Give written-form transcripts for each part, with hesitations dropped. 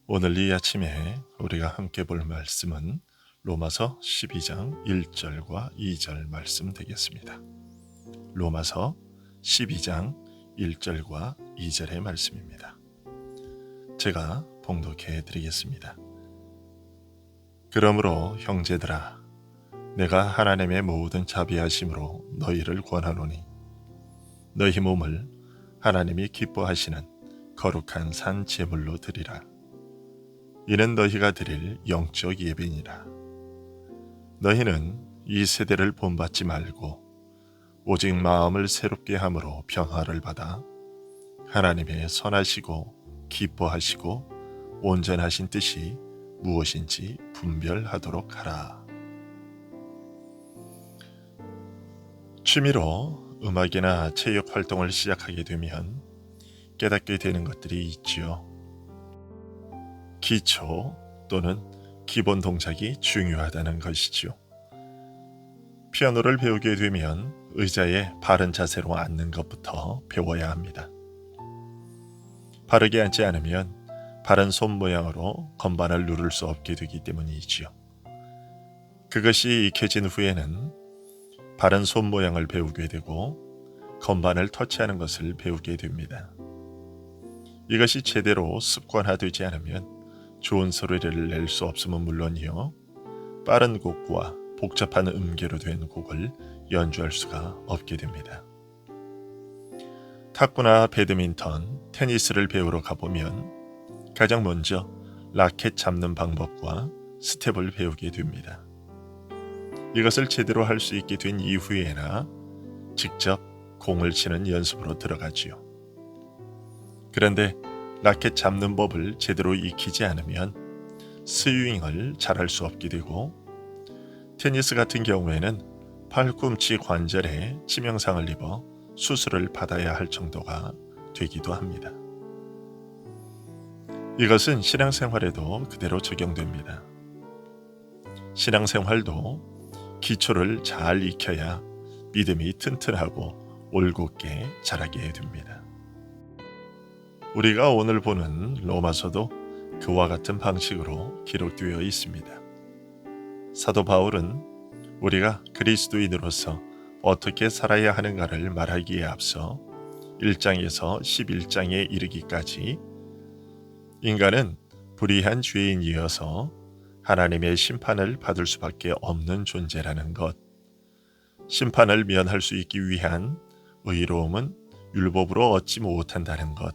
오늘 이 아침에 우리가 함께 볼 말씀은 로마서 12장 1절과 2절 말씀 되겠습니다. 로마서 12장 1절과 2절의 말씀입니다. 제가 봉독해 드리겠습니다. 그러므로 형제들아, 내가 하나님의 모든 자비하심으로 너희를 권하노니 너희 몸을 하나님이 기뻐하시는 거룩한 산 제물로 드리라. 이는 너희가 드릴 영적 예배니라. 너희는 이 세대를 본받지 말고 오직 마음을 새롭게 함으로 변화를 받아 하나님의 선하시고 기뻐하시고 온전하신 뜻이 무엇인지 분별하도록 하라. 취미로 음악이나 체육 활동을 시작하게 되면 깨닫게 되는 것들이 있지요. 기초 또는 기본 동작이 중요하다는 것이지요. 피아노를 배우게 되면 의자에 바른 자세로 앉는 것부터 배워야 합니다. 바르게 앉지 않으면 바른 손 모양으로 건반을 누를 수 없게 되기 때문이지요. 그것이 익혀진 후에는 바른 손 모양을 배우게 되고 건반을 터치하는 것을 배우게 됩니다. 이것이 제대로 습관화되지 않으면 좋은 소리를 낼 수 없음은 물론이요, 빠른 곡과 복잡한 음계로 된 곡을 연주할 수가 없게 됩니다. 탁구나 배드민턴, 테니스를 배우러 가보면 가장 먼저 라켓 잡는 방법과 스텝을 배우게 됩니다. 이것을 제대로 할 수 있게 된 이후에나 직접 공을 치는 연습으로 들어가지요. 그런데 라켓 잡는 법을 제대로 익히지 않으면 스윙을 잘할 수 없게 되고, 테니스 같은 경우에는 팔꿈치 관절에 치명상을 입어 수술을 받아야 할 정도가 되기도 합니다. 이것은 신앙생활에도 그대로 적용됩니다. 신앙생활도 기초를 잘 익혀야 믿음이 튼튼하고 올곧게 자라게 됩니다. 우리가 오늘 보는 로마서도 그와 같은 방식으로 기록되어 있습니다. 사도 바울은 우리가 그리스도인으로서 어떻게 살아야 하는가를 말하기에 앞서 1장에서 11장에 이르기까지 인간은 불의한 죄인이어서 하나님의 심판을 받을 수밖에 없는 존재라는 것, 심판을 면할 수 있기 위한 의로움은 율법으로 얻지 못한다는 것,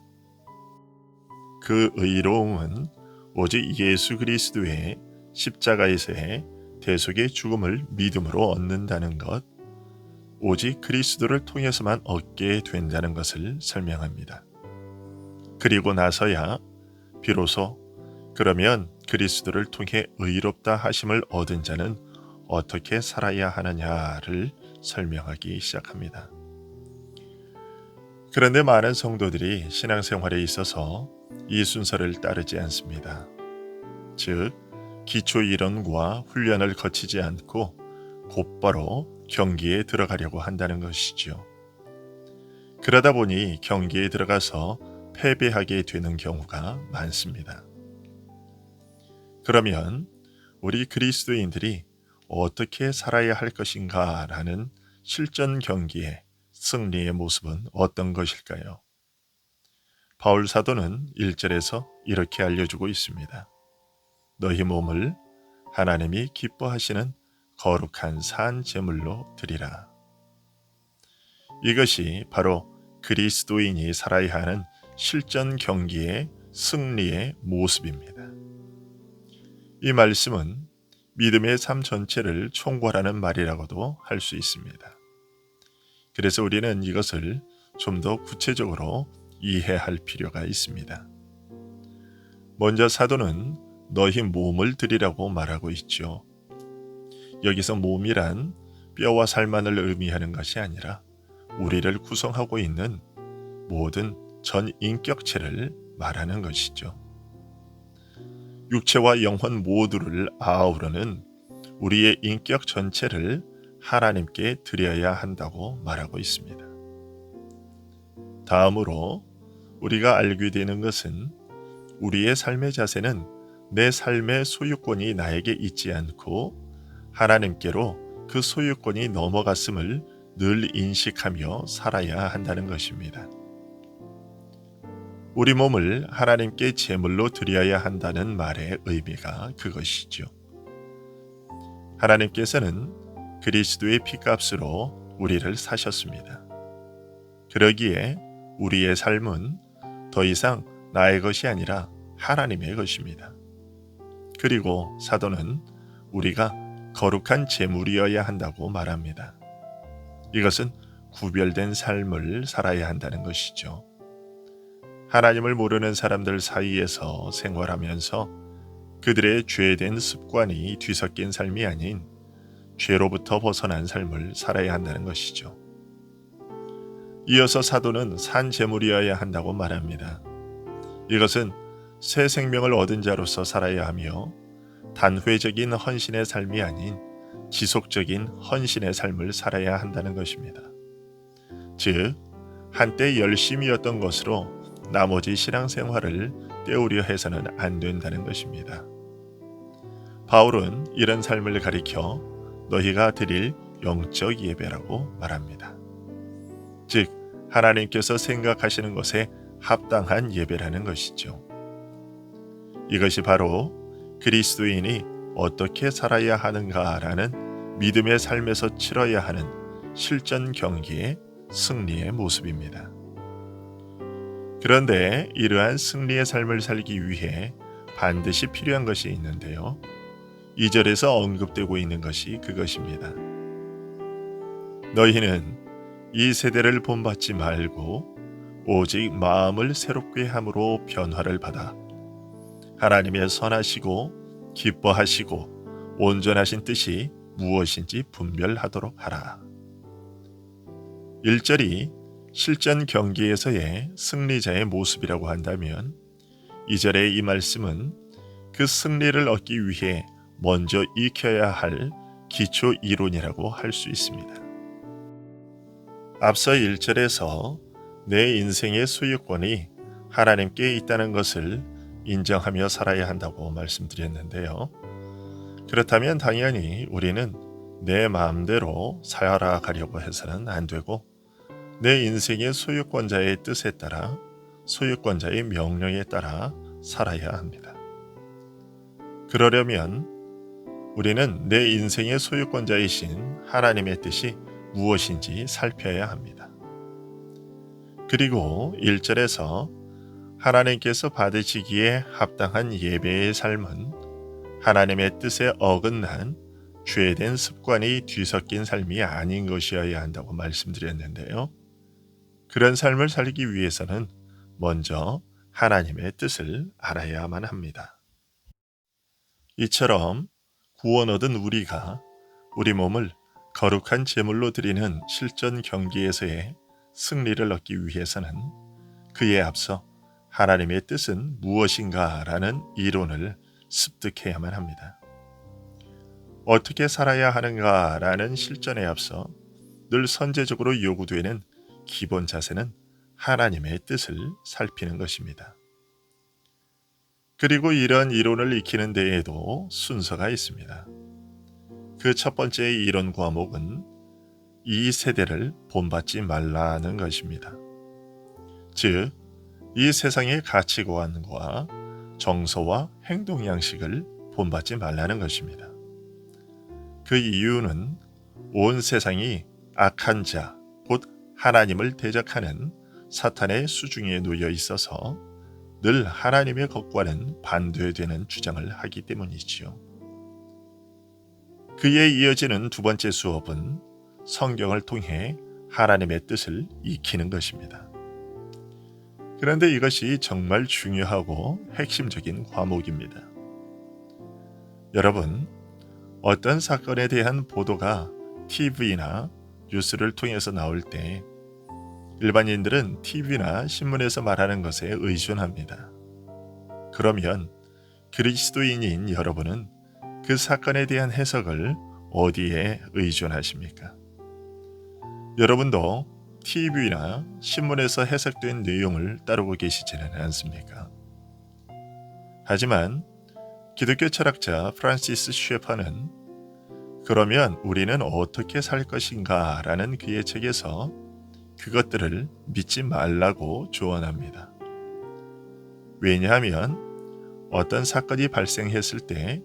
그 의로움은 오직 예수 그리스도의 십자가에서의 대속의 죽음을 믿음으로 얻는다는 것, 오직 그리스도를 통해서만 얻게 된다는 것을 설명합니다. 그리고 나서야 비로소 그러면 그리스도를 통해 의롭다 하심을 얻은 자는 어떻게 살아야 하느냐를 설명하기 시작합니다. 그런데 많은 성도들이 신앙생활에 있어서 이 순서를 따르지 않습니다. 즉, 기초 이론과 훈련을 거치지 않고 곧바로 경기에 들어가려고 한다는 것이죠. 그러다 보니 경기에 들어가서 패배하게 되는 경우가 많습니다. 그러면 우리 그리스도인들이 어떻게 살아야 할 것인가라는 실전 경기의 승리의 모습은 어떤 것일까요? 바울 사도는 1절에서 이렇게 알려주고 있습니다. 너희 몸을 하나님이 기뻐하시는 거룩한 산 제물로 드리라. 이것이 바로 그리스도인이 살아야 하는 실전 경기의 승리의 모습입니다. 이 말씀은 믿음의 삶 전체를 총괄하는 말이라고도 할 수 있습니다. 그래서 우리는 이것을 좀 더 구체적으로 이해할 필요가 있습니다. 먼저 사도는 너희 몸을 드리라고 말하고 있죠. 여기서 몸이란 뼈와 살만을 의미하는 것이 아니라 우리를 구성하고 있는 모든 전 인격체를 말하는 것이죠. 육체와 영혼 모두를 아우르는 우리의 인격 전체를 하나님께 드려야 한다고 말하고 있습니다. 다음으로 우리가 알게 되는 것은 우리의 삶의 자세는 내 삶의 소유권이 나에게 있지 않고 하나님께로 그 소유권이 넘어갔음을 늘 인식하며 살아야 한다는 것입니다. 우리 몸을 하나님께 제물로 드려야 한다는 말의 의미가 그것이죠. 하나님께서는 그리스도의 피값으로 우리를 사셨습니다. 그러기에 우리의 삶은 더 이상 나의 것이 아니라 하나님의 것입니다. 그리고 사도는 우리가 거룩한 제물이어야 한다고 말합니다. 이것은 구별된 삶을 살아야 한다는 것이죠. 하나님을 모르는 사람들 사이에서 생활하면서 그들의 죄된 습관이 뒤섞인 삶이 아닌 죄로부터 벗어난 삶을 살아야 한다는 것이죠. 이어서 사도는 산 제물이어야 한다고 말합니다. 이것은 새 생명을 얻은 자로서 살아야 하며 단회적인 헌신의 삶이 아닌 지속적인 헌신의 삶을 살아야 한다는 것입니다. 즉, 한때 열심이었던 것으로 나머지 신앙생활을 때우려 해서는 안 된다는 것입니다. 바울은 이런 삶을 가리켜 너희가 드릴 영적 예배라고 말합니다. 즉, 하나님께서 생각하시는 것에 합당한 예배라는 것이죠. 이것이 바로 그리스도인이 어떻게 살아야 하는가라는 믿음의 삶에서 치러야 하는 실전 경기의 승리의 모습입니다. 그런데 이러한 승리의 삶을 살기 위해 반드시 필요한 것이 있는데요. 2절에서 언급되고 있는 것이 그것입니다. 너희는 이 세대를 본받지 말고 오직 마음을 새롭게 함으로 변화를 받아 하나님의 선하시고 기뻐하시고 온전하신 뜻이 무엇인지 분별하도록 하라. 1절이 실전 경기에서의 승리자의 모습이라고 한다면 2절의 이 말씀은 그 승리를 얻기 위해 먼저 익혀야 할 기초 이론이라고 할 수 있습니다. 앞서 1절에서 내 인생의 소유권이 하나님께 있다는 것을 인정하며 살아야 한다고 말씀드렸는데요. 그렇다면 당연히 우리는 내 마음대로 살아가려고 해서는 안 되고 내 인생의 소유권자의 뜻에 따라 소유권자의 명령에 따라 살아야 합니다. 그러려면 우리는 내 인생의 소유권자이신 하나님의 뜻이 무엇인지 살펴야 합니다. 그리고 1절에서 하나님께서 받으시기에 합당한 예배의 삶은 하나님의 뜻에 어긋난 죄된 습관이 뒤섞인 삶이 아닌 것이어야 한다고 말씀드렸는데요. 그런 삶을 살기 위해서는 먼저 하나님의 뜻을 알아야만 합니다. 이처럼 구원 얻은 우리가 우리 몸을 거룩한 제물로 드리는 실전 경기에서의 승리를 얻기 위해서는 그에 앞서 하나님의 뜻은 무엇인가라는 이론을 습득해야만 합니다. 어떻게 살아야 하는가라는 실전에 앞서 늘 선제적으로 요구되는 기본 자세는 하나님의 뜻을 살피는 것입니다. 그리고 이런 이론을 익히는 데에도 순서가 있습니다. 그 첫 번째 이론 과목은 이 세대를 본받지 말라는 것입니다. 즉, 이 세상의 가치관과 정서와 행동 양식을 본받지 말라는 것입니다. 그 이유는 온 세상이 악한 자, 곧 하나님을 대적하는 사탄의 수중에 놓여 있어서 늘 하나님의 것과는 반대되는 주장을 하기 때문이지요. 그에 이어지는 두 번째 수업은 성경을 통해 하나님의 뜻을 익히는 것입니다. 그런데 이것이 정말 중요하고 핵심적인 과목입니다. 여러분, 어떤 사건에 대한 보도가 TV나 뉴스를 통해서 나올 때 일반인들은 TV나 신문에서 말하는 것에 의존합니다. 그러면 그리스도인인 여러분은 그 사건에 대한 해석을 어디에 의존하십니까? 여러분도 TV나 신문에서 해석된 내용을 따르고 계시지는 않습니까? 하지만 기독교 철학자 프란시스 셰퍼는 그러면 우리는 어떻게 살 것인가 라는 그의 책에서 그것들을 믿지 말라고 조언합니다. 왜냐하면 어떤 사건이 발생했을 때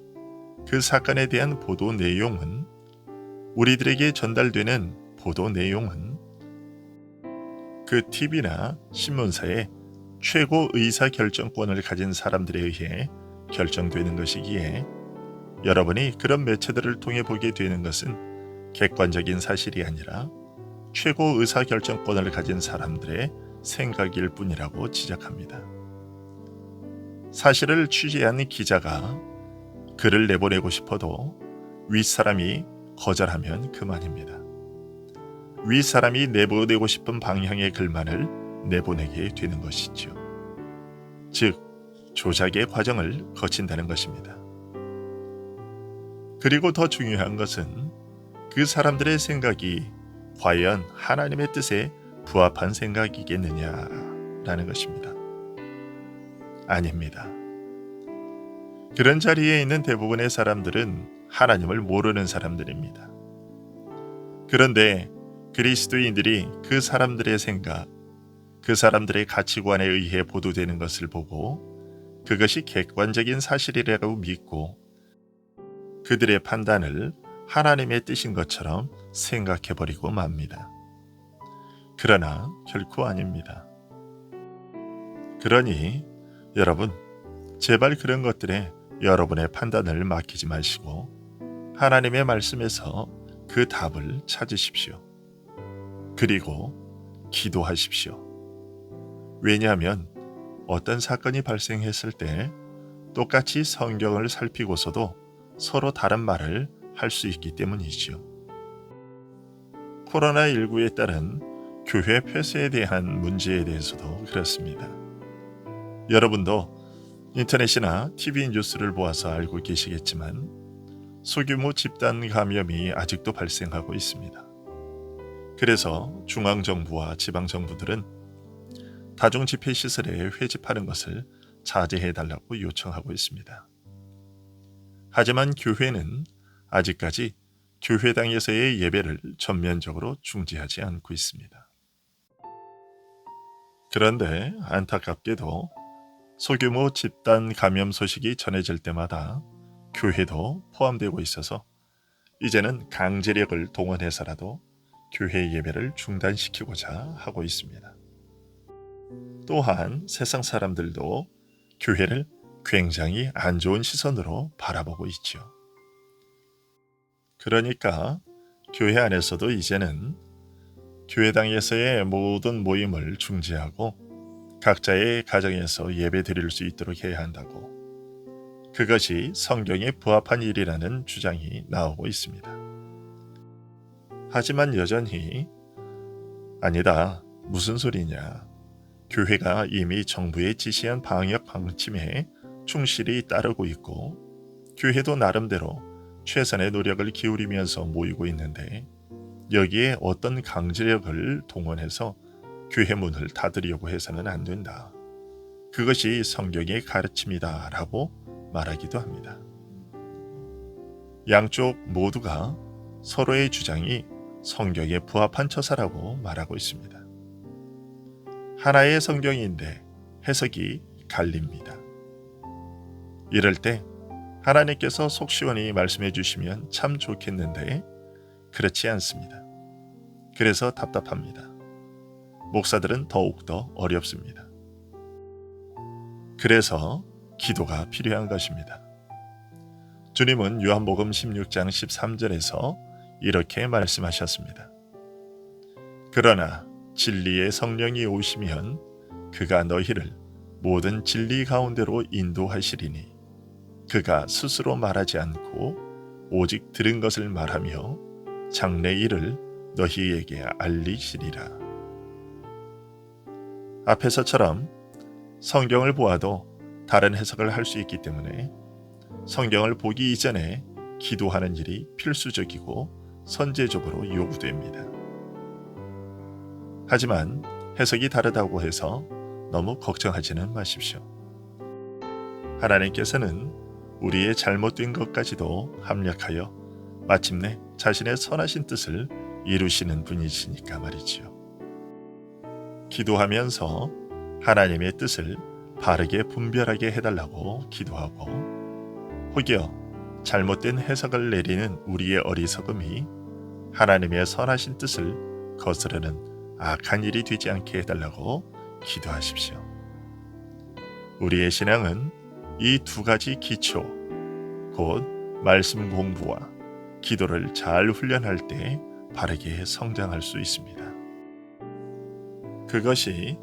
그 사건에 대한 보도 내용은 우리들에게 전달되는 보도 내용은 그 TV나 신문사의 최고 의사 결정권을 가진 사람들에 의해 결정되는 것이기에 여러분이 그런 매체들을 통해 보게 되는 것은 객관적인 사실이 아니라 최고 의사 결정권을 가진 사람들의 생각일 뿐이라고 지적합니다. 사실을 취재한 기자가 글을 내보내고 싶어도 윗사람이 거절하면 그만입니다. 윗사람이 내보내고 싶은 방향의 글만을 내보내게 되는 것이죠. 즉, 조작의 과정을 거친다는 것입니다. 그리고 더 중요한 것은 그 사람들의 생각이 과연 하나님의 뜻에 부합한 생각이겠느냐라는 것입니다. 아닙니다. 그런 자리에 있는 대부분의 사람들은 하나님을 모르는 사람들입니다. 그런데 그리스도인들이 그 사람들의 생각, 그 사람들의 가치관에 의해 보도되는 것을 보고 그것이 객관적인 사실이라고 믿고 그들의 판단을 하나님의 뜻인 것처럼 생각해버리고 맙니다. 그러나 결코 아닙니다. 그러니 여러분, 제발 그런 것들에 여러분의 판단을 맡기지 마시고 하나님의 말씀에서 그 답을 찾으십시오. 그리고 기도하십시오. 왜냐하면 어떤 사건이 발생했을 때 똑같이 성경을 살피고서도 서로 다른 말을 할 수 있기 때문이지요. 코로나19에 따른 교회 폐쇄에 대한 문제에 대해서도 그렇습니다. 여러분도 인터넷이나 TV 뉴스를 보아서 알고 계시겠지만 소규모 집단 감염이 아직도 발생하고 있습니다. 그래서 중앙정부와 지방정부들은 다중집회시설에 회집하는 것을 자제해달라고 요청하고 있습니다. 하지만 교회는 아직까지 교회당에서의 예배를 전면적으로 중지하지 않고 있습니다. 그런데 안타깝게도 소규모 집단 감염 소식이 전해질 때마다 교회도 포함되고 있어서 이제는 강제력을 동원해서라도 교회 예배를 중단시키고자 하고 있습니다. 또한 세상 사람들도 교회를 굉장히 안 좋은 시선으로 바라보고 있죠. 그러니까 교회 안에서도 이제는 교회당에서의 모든 모임을 중지하고 각자의 가정에서 예배 드릴 수 있도록 해야 한다고, 그것이 성경에 부합한 일이라는 주장이 나오고 있습니다. 하지만 여전히 아니다, 무슨 소리냐, 교회가 이미 정부의 지시한 방역 방침에 충실히 따르고 있고 교회도 나름대로 최선의 노력을 기울이면서 모이고 있는데 여기에 어떤 강제력을 동원해서 교회 문을 닫으려고 해서는 안 된다. 그것이 성경의 가르침이다 라고 말하기도 합니다. 양쪽 모두가 서로의 주장이 성경에 부합한 처사라고 말하고 있습니다. 하나의 성경인데 해석이 갈립니다. 이럴 때 하나님께서 속 시원히 말씀해 주시면 참 좋겠는데 그렇지 않습니다. 그래서 답답합니다. 목사들은 더욱더 어렵습니다. 그래서 기도가 필요한 것입니다. 주님은 요한복음 16장 13절에서 이렇게 말씀하셨습니다. 그러나 진리의 성령이 오시면 그가 너희를 모든 진리 가운데로 인도하시리니 그가 스스로 말하지 않고 오직 들은 것을 말하며 장래 일을 너희에게 알리시리라. 앞에서처럼 성경을 보아도 다른 해석을 할 수 있기 때문에 성경을 보기 이전에 기도하는 일이 필수적이고 선제적으로 요구됩니다. 하지만 해석이 다르다고 해서 너무 걱정하지는 마십시오. 하나님께서는 우리의 잘못된 것까지도 합력하여 마침내 자신의 선하신 뜻을 이루시는 분이시니까 말이지요. 기도하면서 하나님의 뜻을 바르게 분별하게 해달라고 기도하고, 혹여 잘못된 해석을 내리는 우리의 어리석음이 하나님의 선하신 뜻을 거스르는 악한 일이 되지 않게 해달라고 기도하십시오. 우리의 신앙은 이 두 가지 기초, 곧 말씀 공부와 기도를 잘 훈련할 때 바르게 성장할 수 있습니다. 그것이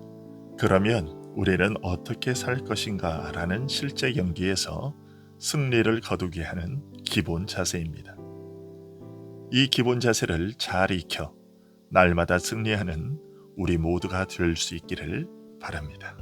그러면 우리는 어떻게 살 것인가 라는 실제 경기에서 승리를 거두게 하는 기본 자세입니다. 이 기본 자세를 잘 익혀 날마다 승리하는 우리 모두가 될 수 있기를 바랍니다.